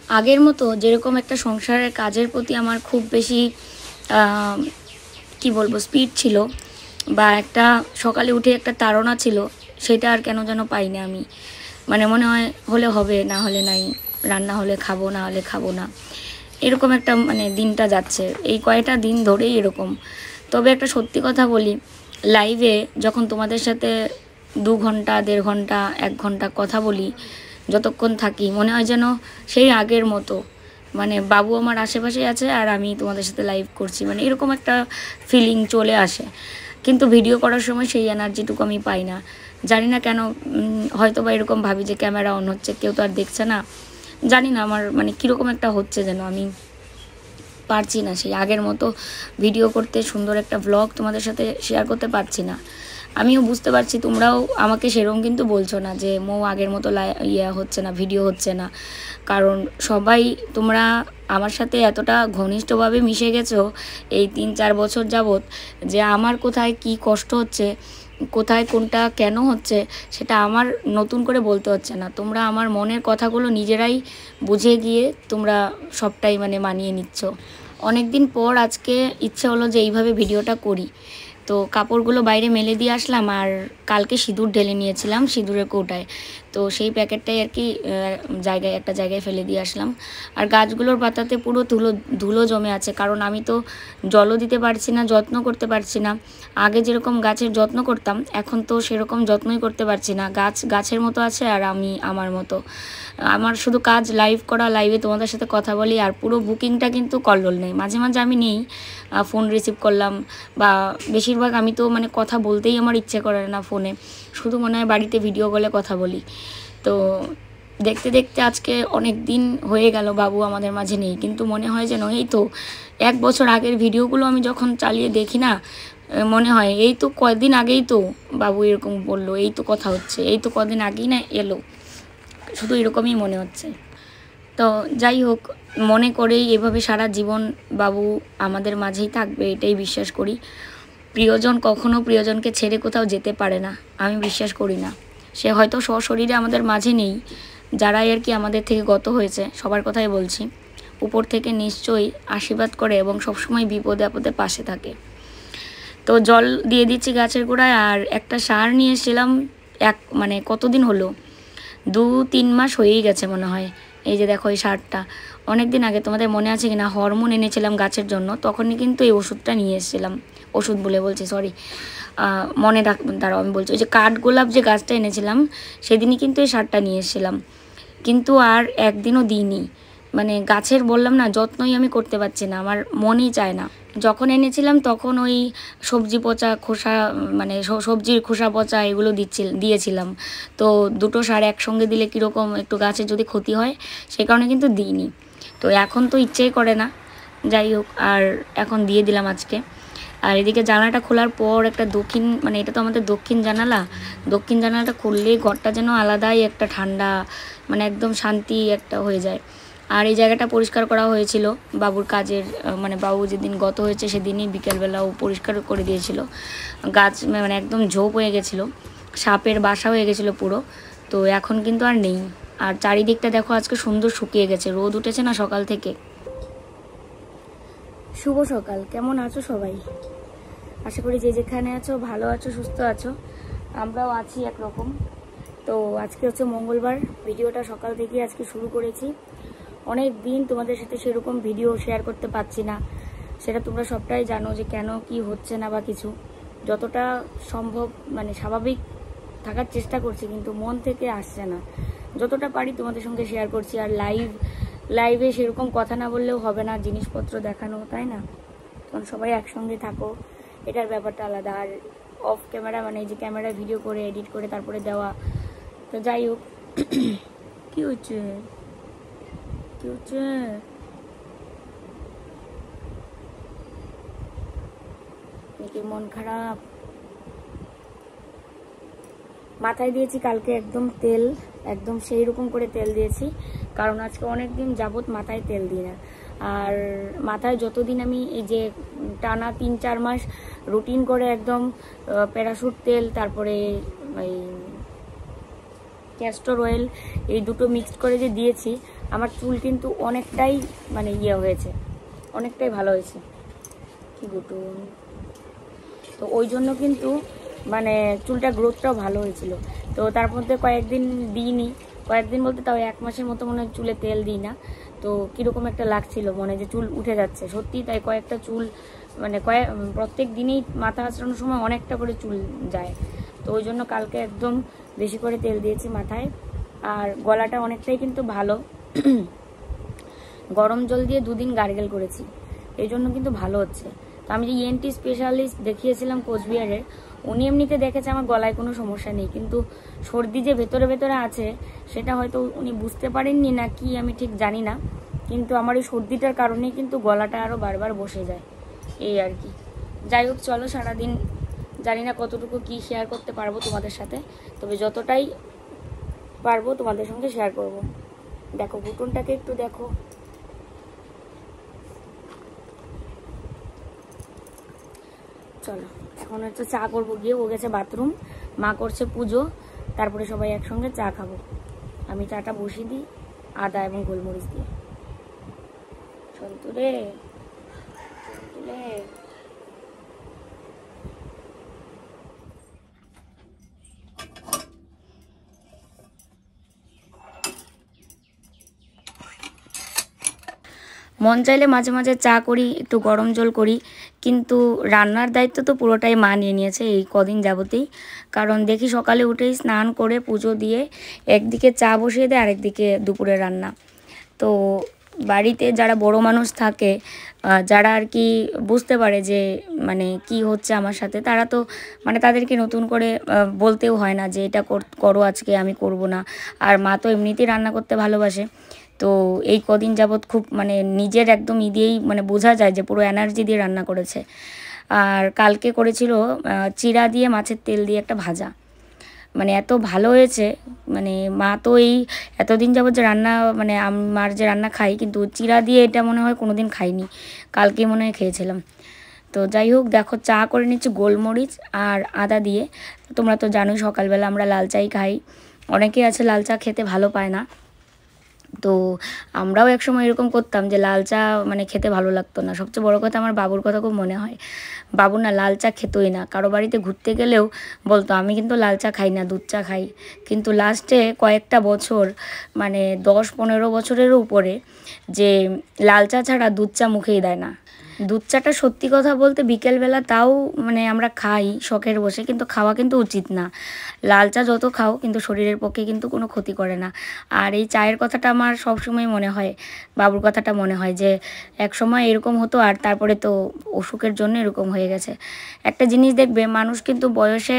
আগের মতো যেরকম একটা সংসারের কাজের প্রতি আমার খুব বেশি কি বলবো স্পিড ছিল বা একটা সকালে উঠে একটা তাড়না ছিল, সেটা আর কেন যেন পাই না আমি। মানে মনে হয় হলে হবে, না হলে নাই, রান্না হলে খাবো, না হলে খাবো না, এরকম একটা মানে দিনটা যাচ্ছে এই কয়েকটা দিন ধরেই এরকম। তবে একটা সত্যি কথা বলি, লাইভে যখন তোমাদের সাথে 2 ঘন্টা 1.5 ঘন্টা 1 ঘন্টা কথা বলি, যতক্ষণ থাকি মনে হয় যেন সেই আগের মতো, মানে বাবু আমার আশেপাশে আছে আর আমি তোমাদের সাথে লাইভ করছি, মানে এরকম একটা ফিলিং চলে আসে। কিন্তু ভিডিও করার সময় সেই এনার্জিটুকু আমি পাই না, জানি না কেন। হয়তো বা এরকম ভাবি যে ক্যামেরা অন হচ্ছে, কেউ তো আর দেখছে না, জানি না আমার মানে কীরকম একটা হচ্ছে যেন আমি পারছি না সেই আগের মতো ভিডিও করতে, সুন্দর একটা ব্লগ তোমাদের সাথে শেয়ার করতে পারছি না। আমিও বুঝতে পারছি, তোমরাও আমাকে সেরকম কিন্তু বলছো না যে মৌ আগের মতো হচ্ছে না, ভিডিও হচ্ছে না, কারণ সবাই তোমরা আমার সাথে এতটা ঘনিষ্ঠভাবে মিশে গেছো এই 3-4 বছর যাবৎ, যে আমার কোথায় কি কষ্ট হচ্ছে, কোথায় কোনটা কেন হচ্ছে, সেটা আমার নতুন করে বলতে হচ্ছে না। তোমরা আমার মনের কথাগুলো নিজেরাই বুঝে গিয়ে তোমরা সবটাই মানে মানিয়ে নিচ্ছ। অনেক দিন পর আজকে ইচ্ছে হলো যে এইভাবে ভিডিওটা করি। তো কাপড়গুলো বাইরে মেলে দিয়ে আসলাম, আর কালকে সিঁদুর ঢেলে নিয়েছিলাম সিঁদুরের কৌটায়, তো সেই প্যাকেটটাই আর কি একটা জায়গায় ফেলে দিয়ে আসলাম। আর গাছগুলোর পাতাতে পুরো ধুলো জমে আছে, কারণ আমি তো জলও দিতে পারছি না, যত্ন করতে পারছি না। আগে যেরকম গাছের যত্ন করতাম, এখন তো সেরকম যত্নই করতে পারছি না। গাছ গাছের মতো আছে আর আমি আমার মতো। আমার শুধু কাজ লাইভ করা, লাইভে তোমাদের সাথে কথা বলি, আর পুরো বুকিংটা কিন্তু কল্লোল নেই। মাঝে মাঝে আমি নেই, ফোন রিসিভ করলাম, বা বেশিরভাগ আমি তো মানে কথা বলতেই আমার ইচ্ছে করে না ফোনে, শুধু মনে হয় বাড়িতে ভিডিও কলে কথা বলি। তো দেখতে দেখতে আজকে অনেক দিন হয়ে গেল বাবু আমাদের মাঝে নেই, কিন্তু মনে হয় যেন এই তো 1 বছর আগের ভিডিওগুলো আমি যখন চালিয়ে দেখি না, মনে হয় এই তো কয়েকদিন আগেই তো বাবু এরকম বললো, এই তো কথা হচ্ছে, এই তো কদিন আগেই না এলো, শুধু এরকমই মনে হচ্ছে। তো যাই হোক, মনে করেই এভাবে সারা জীবন বাবু আমাদের মাঝেই থাকবে, এটাই বিশ্বাস করি। প্রিয়জন কখনো প্রিয়জনকে ছেড়ে কোথাও যেতে পারে না, আমি বিশ্বাস করি না। সে হয়তো সশরীরে আমাদের মাঝে নেই, যারাই আর কি আমাদের থেকে গত হয়েছে সবার কথাই বলছি, উপর থেকে নিশ্চয়ই আশীর্বাদ করে এবং সবসময় বিপদে আপদে পাশে থাকে। তো জল দিয়ে দিচ্ছি গাছের গোড়ায়, আর একটা সার নিয়ে এসেছিলাম মানে কতদিন হলো, 2-3 মাস হয়েই গেছে মনে হয়। এই যে দেখো এই সারটা অনেক দিন আগে, তোমাদের মনে আছে কিনা, হরমোন এনেছিলাম গাছের জন্য, তখনই কিন্তু এই ওষুধটা নিয়ে এসেছিলাম। ওষুধ বলে বলছি, সরি, মনে রাখবেন তারাও, আমি বলছি ওই যে কাঠগোলাপ যে গাছটা এনেছিলাম সেদিনই কিন্তু এই সারটা নিয়ে এসেছিলাম, কিন্তু আর একদিনও দিইনি। মানে গাছের বললাম না, যত্নই আমি করতে পারছি না, আমার মনই চায় না। যখন এনেছিলাম তখন ওই সবজি পচা খোসা, মানে সবজির খোসা পচা এগুলো দিয়েছিলাম। তো দুটো সার একসঙ্গে দিলে কীরকম একটু গাছের যদি ক্ষতি হয়, সেই কারণে কিন্তু দিইনি। তো এখন তো ইচ্ছেই করে না, যাই হোক, আর এখন দিয়ে দিলাম আজকে। আর এদিকে জানালাটা খোলার পর একটা মানে এটা তো আমাদের দক্ষিণ জানালাটা খুললেই ঘরটা যেন আলাদাই একটা ঠান্ডা, মানে একদম শান্তি একটা হয়ে যায়। আর এই জায়গাটা পরিষ্কার করা হয়েছিল বাবুর কাজের, মানে বাবু যেদিন গত হয়েছে সেদিনই বিকেলবেলাও পরিষ্কার করে দিয়েছিল। গাছ মানে একদম ঝোপ হয়ে গেছিলো, সাপের বাসা হয়ে গেছিলো পুরো। তো এখন কিন্তু আর নেই। আর চারিদিকটা দেখো আজকে সুন্দর শুকিয়ে গেছে, রোদ উঠেছে না সকাল থেকে। শুভ সকাল, কেমন আছো সবাই? আশা করি যে যেখানে আছো ভালো আছো, সুস্থ আছো, আমরাও আছি একরকম। তো আজকে হচ্ছে মঙ্গলবার, ভিডিওটা সকাল থেকে আজকে শুরু করেছি। অনেক দিন তোমাদের সাথে সেরকম ভিডিও শেয়ার করতে পারছি না, সেটা তোমরা সবটাই জানো যে কেন কি হচ্ছে না বা কিছু। যতটা সম্ভব মানে স্বাভাবিক থাকার চেষ্টা করছি, কিন্তু মন থেকে আসছে না। যতটা পারি তোমাদের সঙ্গে শেয়ার করছি। আর লাইভে সেরকম কথা না বললেও হবে না, জিনিসপত্র দেখানো, তাই না? তখন সবাই একসঙ্গে থাকো, এটার ব্যাপারটা আলাদা। আর অফ ক্যামেরা মানে এই যে ক্যামেরা ভিডিও করে এডিট করে তারপরে দেওয়া। তো যাই হোক, কি হচ্ছে নাকি মন খারাপ? মাথায় দিয়েছি কালকে একদম তেল, একদম সেই রকম করে তেল দিয়েছি, কারণ আজকে অনেক দিন যাবত মাথায় তেল দিই না। আর মাথায় যতদিন আমি এই যে টানা 3-4 মাস রুটিন করে একদম প্যারাশুট তেল, তারপরে এই ক্যাস্টর অয়েল, এই দুটো মিক্সড করে যে দিয়েছি, আমার চুল কিন্তু অনেকটাই মানে ইয়ে হয়েছে, অনেকটাই ভালো হয়েছে। কি গুটুন, তো ওই জন্য কিন্তু মানে চুলটা গ্রোথটাও ভালো হয়েছিল। তো তার মধ্যে কয়েকদিন দিইনি, কয়েকদিন বলতে তাও 1 মাসের মতো মনে হয় চুলে তেল দিই না। তো কীরকম একটা লাগছিল মনে যে চুল উঠে যাচ্ছে, সত্যি তাই কয়েকটা চুল মানে প্রত্যেক দিনেই মাথা আঁচড়ানোর সময় অনেকটা করে চুল যায়। তো ওই জন্য কালকে একদম বেশি করে তেল দিয়েছি মাথায়। আর গলাটা অনেকটাই কিন্তু ভালো, গরম জল দিয়ে 2 দিন গার্গেল করেছি, এই জন্য কিন্তু ভালো হচ্ছে। তো আমি যে ENT স্পেশালিস্ট দেখিয়েছিলাম কোচবিহারের, উনি এমনিতে দেখেছে আমার গলায় কোনো সমস্যা নেই, কিন্তু সর্দি যে ভেতরে ভেতরে আছে সেটা হয়তো উনি বুঝতে পারেননি না কি আমি ঠিক জানি না, কিন্তু আমার এই সর্দিটার কারণেই কিন্তু গলাটা আরও বারবার বসে যায়, এই আর কি। যাই হোক, চলো সারাদিন জানি না কতটুকু কি শেয়ার করতে পারবো তোমাদের সাথে, তবে যতটাই পারবো তোমাদের সঙ্গে শেয়ার করব। দেখো বুটনটাকে একটু দেখো, চলো এখন হচ্ছে চা করবো গিয়ে। ও গেছে বাথরুম, মা করছে পুজো, তারপরে সবাই একসঙ্গে চা খাবো। আমি চাটা বসিয়ে দিই আদা এবং গোলমরিচ দিয়ে। সন্তুরে সন্তুরে মন চাইলে মাঝে মাঝে চা করি, একটু গরম জল করি, কিন্তু রান্নার দায়িত্ব তো পুরোটাই মা নিয়ে নিয়েছে এই কদিন যাবতেই। কারণ দেখি সকালে উঠেই স্নান করে পুজো দিয়ে একদিকে চা বসিয়ে দেয়, আরেকদিকে দুপুরে রান্না। তো বাড়িতে যারা বড় মানুষ থাকে, যারা আর কি বুঝতে পারে যে মানে কি হচ্ছে আমার সাথে, তারা তো মানে তাদেরকে নতুন করে বলতেও হয় না যে এটা করো আজকে, আমি করব না। আর মা তো এমনিতেই রান্না করতে ভালোবাসে। তো এই কদিন যাবৎ খুব মানে নিজের একদম দিয়েই মানে বোঝা যায় যে পুরো এনার্জি দিয়ে রান্না করেছে। আর কালকে করেছিল চিড়া দিয়ে মাছের তেল দিয়ে একটা ভাজা, মানে এত ভালো হয়েছে। মানে মা তো এই এতদিন যাবত যে রান্না মানে মার যে রান্না খাই, কিন্তু চিড়া দিয়ে এটা মনে হয় কোনো দিন খাইনি, কালকে মনে হয় খেয়েছিলাম। তো যাই হোক, দেখো চা করে নিচ্ছি গোলমরিচ আর আদা দিয়ে। তোমরা তো জানোই সকালবেলা আমরা লাল চাই খাই, অনেকেই আছে লাল চা খেতে ভালো পায় না। তো আমরাও একসময় এরকম করতাম যে লাল চা মানে খেতে ভালো লাগতো না। সবচেয়ে বড় কথা, আমার বাবুর কথা খুব মনে হয়। বাবু না লাল চা খেতোই না, কারো বাড়িতে ঘুরতে গেলেও বলতো আমি কিন্তু লাল চা খাই না, দুধ চা খাই। কিন্তু লাস্টে কয়েকটা বছর মানে 10-15 বছরেরও উপরে যে লাল চা ছাড়া দুধ চা মুখেই দেয় না। দুধ চাটা সত্যি কথা বলতে বিকেলবেলা তাও মানে আমরা খাই শখের বসে, কিন্তু খাওয়া কিন্তু উচিত না। লাল চা যত খাও কিন্তু শরীরের পক্ষে কিন্তু কোনো ক্ষতি করে না। আর এই চায়ের কথাটা আমার সবসময় মনে হয়, বাবুর কথাটা মনে হয় যে এক সময় এরকম হতো, আর তারপরে তো অসুখের জন্য এরকম হয়ে গেছে। একটা জিনিস দেখবে, মানুষ কিন্তু বয়সে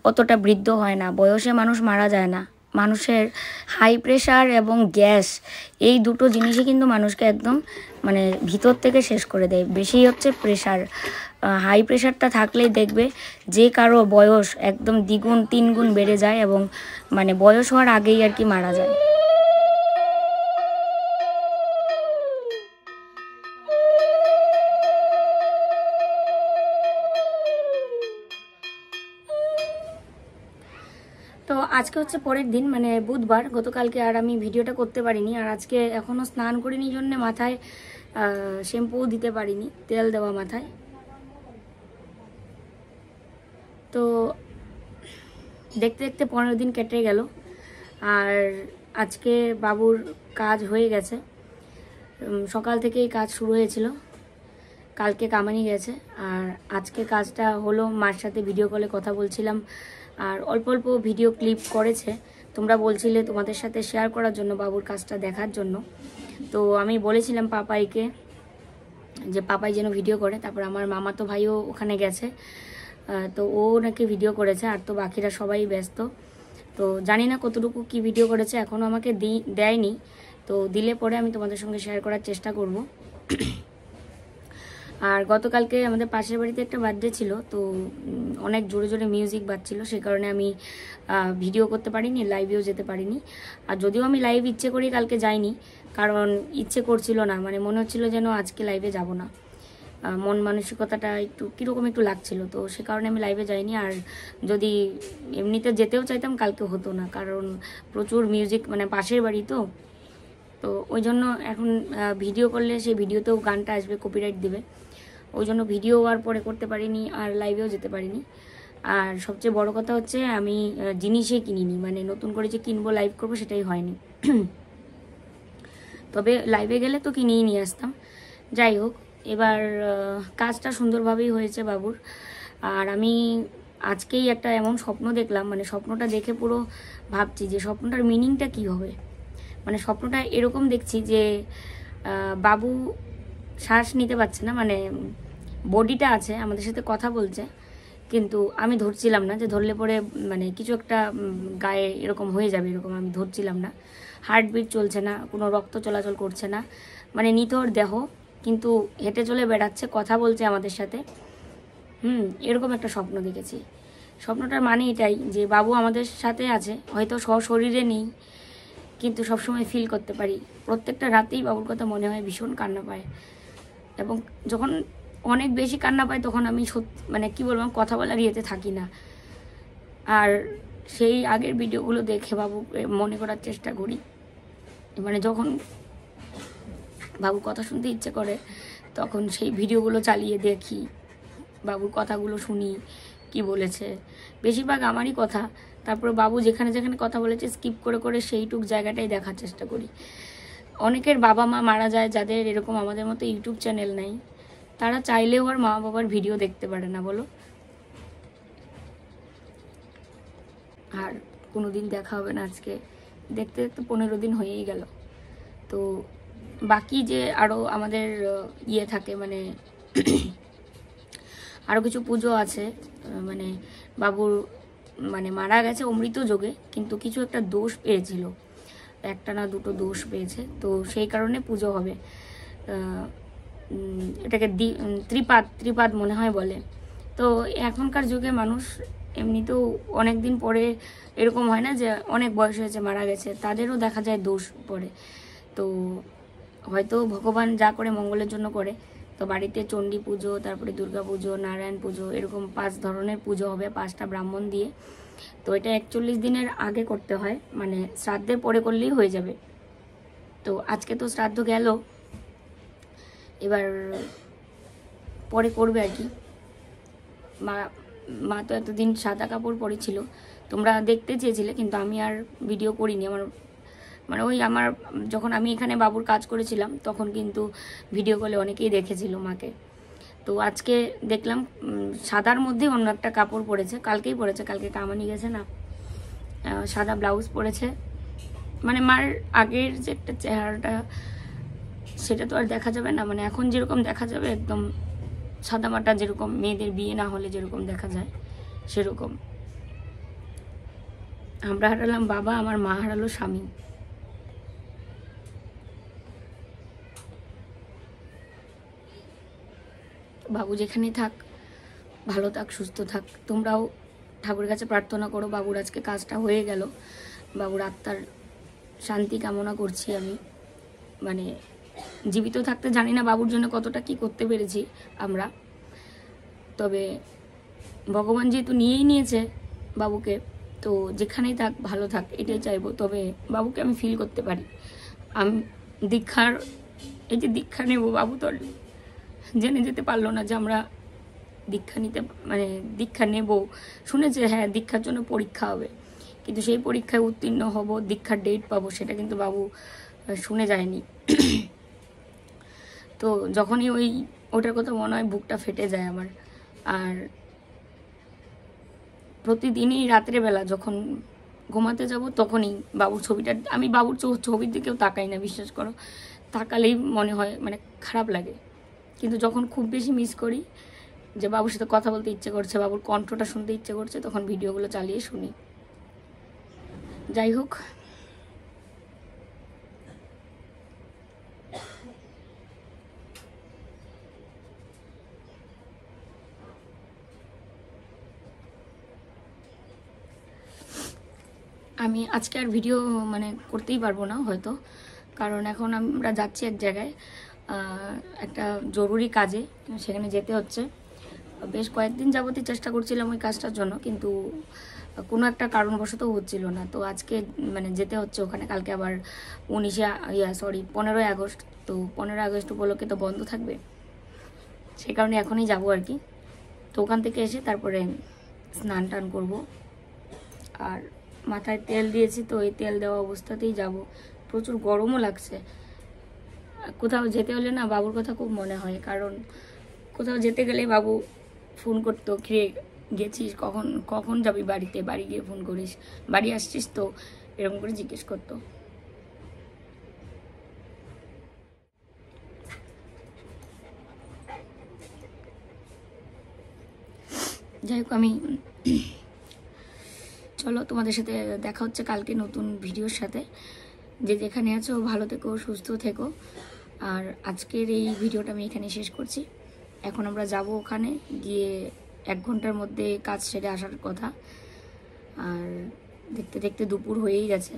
অতটা বৃদ্ধ হয় না, বয়সে মানুষ মারা যায় না। মানুষের হাই প্রেশার এবং গ্যাস, এই দুটো জিনিসই কিন্তু মানুষকে একদম মানে ভিতর থেকে শেষ করে দেয়। বেশি হচ্ছে প্রেশার, হাই প্রেশারটা থাকলেই দেখবে যে কারো বয়স একদম 2-3 গুণ বেড়ে যায়, এবং মানে বয়স হওয়ার আগেই আর কি মারা যায়। তো আজকে হচ্ছে পরের দিন, মানে বুধবার। গতকালকে আর আমি ভিডিওটা করতে পারিনি, আর আজকে এখনও স্নান করিনি জন্য মাথায় শ্যাম্পু দিতে পারিনি, তেল দেওয়া মাথায়। তো দেখতে দেখতে 15 দিন কেটে গেল, আর আজকে বাবুর কাজ হয়ে গেছে। সকাল থেকেই কাজ শুরু হয়েছিল, কালকে কামানি গেছে, আর আজকে কাজটা হলো। মার সাথে ভিডিও কলে কথা বলছিলাম, আর অল্প অল্প ভিডিও ক্লিপ করেছে। তোমরা বলছিলে তোমাদের সাথে শেয়ার করার জন্য, বাবুর কাজটা দেখার জন্য। তো আমি বলেছিলাম পাপাইকে যে পাপাই যেন ভিডিও করে। তারপর আমার মামাতো ভাইও ওখানে গেছে, তো ও নাকি ভিডিও করেছে, আর তো বাকিরা সবাই ব্যস্ত। তো জানি না কতটুকু কি ভিডিও করেছে, এখনও আমাকে দেয়নি। তো দিলে পরে আমি তোমাদের সঙ্গে শেয়ার করার চেষ্টা করব। আর গতকালকে আমাদের পাশের বাড়িতে একটা বার্থডে ছিল, তো অনেক জোরে জোরে মিউজিক বাজছিল, সে কারণে আমি ভিডিও করতে পারিনি, লাইভেও যেতে পারিনি। আর যদিও আমি লাইভ ইচ্ছে করি কালকে যাইনি, কারণ ইচ্ছে করছিল না, মানে মনে হচ্ছিল যেন আজকে লাইভে যাব না, মন মানসিকতাটা একটু কীরকম একটু লাগছিল। তো সে কারণে আমি লাইভে যাইনি। আর যদি এমনিতে যেতেও চাইতাম কালকে হতো না, কারণ প্রচুর মিউজিক, মানে পাশের বাড়ি তো তো ওই জন্য এখন ভিডিও করলে সেই ভিডিওতেও গানটা আসবে, কপিরাইট দেবে, ওই জন্য ভিডিও আর পরে করতে পারিনি, আর লাইভেও যেতে পারিনি। আর সবচেয়ে বড় কথা হচ্ছে আমি জিনিসই কিনিনি, মানে নতুন করে যে কিনবো লাইভ করবো সেটাই হয়নি। তবে লাইভে গেলে তো কিনেই নিয়ে আসতাম। যাই হোক, এবার কাজটা সুন্দরভাবেই হয়েছে বাবুর। আর আমি আজকেই একটা এমন স্বপ্ন দেখলাম, মানে স্বপ্নটা দেখে পুরো ভাবছি যে স্বপ্নটার মিনিংটা কী হবে। মানে স্বপ্নটা এরকম দেখছি যে বাবু শ্বাস নিতে পারছে না, মানে বডিটা আছে, আমাদের সাথে কথা বলছে, কিন্তু আমি ধরছিলাম না, যে ধরলে পরে মানে কিছু একটা গায়ে এরকম হয়ে যাবে, এরকম আমি ধরছিলাম না। হার্টবিট চলছে না, কোনো রক্ত চলাচল করছে না, মানে নিথর দেহ, কিন্তু হেঁটে চলে বেড়াচ্ছে, কথা বলছে আমাদের সাথে। এরকম একটা স্বপ্ন দেখেছি। স্বপ্নটার মানে এটাই যে বাবু আমাদের সাথে আছে, হয়তো সশরীরে নেই, কিন্তু সবসময় ফিল করতে পারি। প্রত্যেকটা রাতেই বাবুর কথা মনে হয়, ভীষণ কান্না পায়, এবং যখন অনেক বেশি কান্না পায় তখন আমি মানে কি বলবো, কথা বলার ইয়েতে থাকি না। আর সেই আগের ভিডিওগুলো দেখে বাবুকে মনে করার চেষ্টা করি, মানে যখন বাবুর কথা শুনতে ইচ্ছে করে তখন সেই ভিডিওগুলো চালিয়ে দেখি, বাবুর কথাগুলো শুনি, কি বলেছে, বেশিরভাগ আমারই কথা। তারপরে বাবু যেখানে যেখানে কথা বলেছে স্কিপ করে করে সেইটুক জায়গাটাই দেখার চেষ্টা করি। অনেকের বাবা মা মারা যায়, যাদের এরকম আমাদের মতো ইউটিউব চ্যানেল নেই, তারা চাইলেও আর মা বাবার ভিডিও দেখতে পারে না, বলো। আর কোনো দিন দেখা হবে না, আজকে দেখতে দেখতে 15 দিন হয়েই গেল। তো বাকি যে আরও আমাদের ইয়ে থাকে, মানে আরও কিছু পুজো আছে, মানে বাবুর মানে মারা গেছে অমৃত যোগে, কিন্তু কিছু একটা দোষ পেয়েছিল, একটা না দুটো দোষ পেয়েছে, তো সেই কারণে পুজো হবে। এটাকে ত্রিপাদ মনে হয় বলে। তো এখনকার যুগে মানুষ এমনিতেও অনেক দিন পরে এরকম হয় না যে অনেক বয়স হয়েছে মারা গেছে, তাদেরও দেখা যায় দোষ পড়ে। তো হয়তো ভগবান যা করে মঙ্গলের জন্য করে। তো বাড়িতে চণ্ডী পুজো, তারপরে দুর্গা পুজো, নারায়ণ পুজো, এরকম 5 ধরনের পুজো হবে, 5টা ব্রাহ্মণ দিয়ে। তো এটা 41 দিনের আগে করতে হয়, মানে শ্রাদ্ধের পরে করলেই হয়ে যাবে। তো আজকে তো শ্রাদ্ধ গেল, এবার পরে করবে আর কি। মা তো এতদিন সাদা কাপড় পরেছিল, তোমরা দেখতে চেয়েছিলে, কিন্তু আমি আর ভিডিও করিনি। আমার মানে ওই আমার যখন আমি এখানে বাবুর কাজ করেছিলাম তখন কিন্তু ভিডিও কলে অনেকেই দেখেছিল মাকে। তো আজকে দেখলাম সাদার মধ্যে অন্য একটা কাপড় পরেছে, কালকেই পরেছে, কালকে কামানি গেছে না, সাদা ব্লাউজ পরেছে। মানে মার আগের যে একটা চেহারাটা সেটা তো আর দেখা যাবে না, মানে এখন যেরকম দেখা যাবে একদম সাদামাটা, যেরকম মেয়েদের বিয়ে না হলে যেরকম দেখা যায় সেরকম। আমরা হারালাম বাবা, আমার মা হারালো স্বামী। বাবু যেখানে থাক, ভালো থাক, সুস্থ থাক। তোমরাও ঠাকুরের কাছে প্রার্থনা করো বাবুর আজকে কাজটা হয়ে গেল, বাবুর আত্মার শান্তি কামনা করছি আমি। মানে জীবিত থাকতে জানি না বাবুর জন্য কতটা কি করতে পেরেছি আমরা, তবে ভগবান যেহেতু নিয়েই নিয়েছে বাবুকে, তো যেখানেই থাক ভালো থাক এটাই চাইবো। তবে বাবুকে আমি ফিল করতে পারি। আমি এই যে দীক্ষা নেব, বাবু তো জেনে যেতে পারলো না যে আমরা দীক্ষা নিতে, মানে দীক্ষা নেব। শুনেছে হ্যাঁ দীক্ষার জন্য পরীক্ষা হবে, কিন্তু সেই পরীক্ষায় উত্তীর্ণ হব, দীক্ষার ডেট পাবো, সেটা কিন্তু বাবু শুনে যায়নি। তো যখনই ওটার কথা মনে হয় বুকটা ফেটে যায় আমার। আর প্রতিদিনই রাত্রেবেলা যখন ঘুমাতে যাব তখনই বাবুর ছবিটা, আমি বাবুর ছবির দিকেও তাকাই না, বিশ্বাস করো। তাকালেই মনে হয় মানে খারাপ লাগে, কিন্তু যখন খুব বেশি মিস করি, যে বাবুর সাথে কথা বলতে ইচ্ছে করছে, বাবুর কণ্ঠটা শুনতে ইচ্ছে করছে, তখন ভিডিওগুলো চালিয়ে শুনি। যাই হোক, আমি আজকে আর ভিডিও মানে করতেই পারবো না হয়তো, কারণ এখন আমরা যাচ্ছি এক জায়গায় একটা জরুরি কাজে, সেখানে যেতে হচ্ছে। বেশ কয়েকদিন যাবতই চেষ্টা করছিলাম ওই কাজটার জন্য, কিন্তু কোনো একটা কারণবশত হচ্ছিল না, তো আজকে মানে যেতে হচ্ছে ওখানে। কালকে আবার 15ই আগস্ট, তো 15ই আগস্ট উপলক্ষে তো বন্ধ থাকবে, সেই কারণে এখনই যাব আর কি। তো ওখান থেকে এসে তারপরে স্নান টান করবো। আর মাথায় তেল দিয়েছি, তো এই তেল দেওয়া অবস্থাতেই যাব। প্রচুর গরমও লাগছে। কোথাও যেতে হলে না বাবুর কথা খুব মনে হয়, কারণ কোথাও যেতে গেলে বাবু ফোন করতো, খেয়ে গেছিস, কখন কখন যাবি বাড়িতে, বাড়ি গিয়ে ফোন করিস, বাড়ি আসছিস তো, এরকম করে জিজ্ঞেস করতো। যাই হোক, আমি চলো তোমাদের সাথে দেখা হচ্ছে কালকে নতুন ভিডিওর সাথে। যে যেখানে আছো ভালো থেকো, সুস্থ থেকো। আর আজকের এই ভিডিওটা আমি এখানে শেষ করছি। এখন আমরা যাব ওখানে গিয়ে 1 ঘন্টার মধ্যে কাজ সেরে আসার কথা। আর দেখতে দেখতে দুপুর হয়েই গেছে।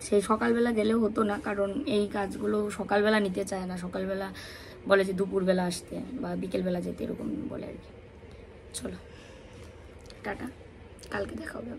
সেই সকালবেলা গেলেও হতো না, কারণ এই কাজগুলো সকালবেলা নিতে চায় না, সকালবেলা বলে যে দুপুরবেলা আসতে বা বিকেলবেলা যেতে, এরকম বলে আর কি। চলো টাটা, কালকে দেখা হবে।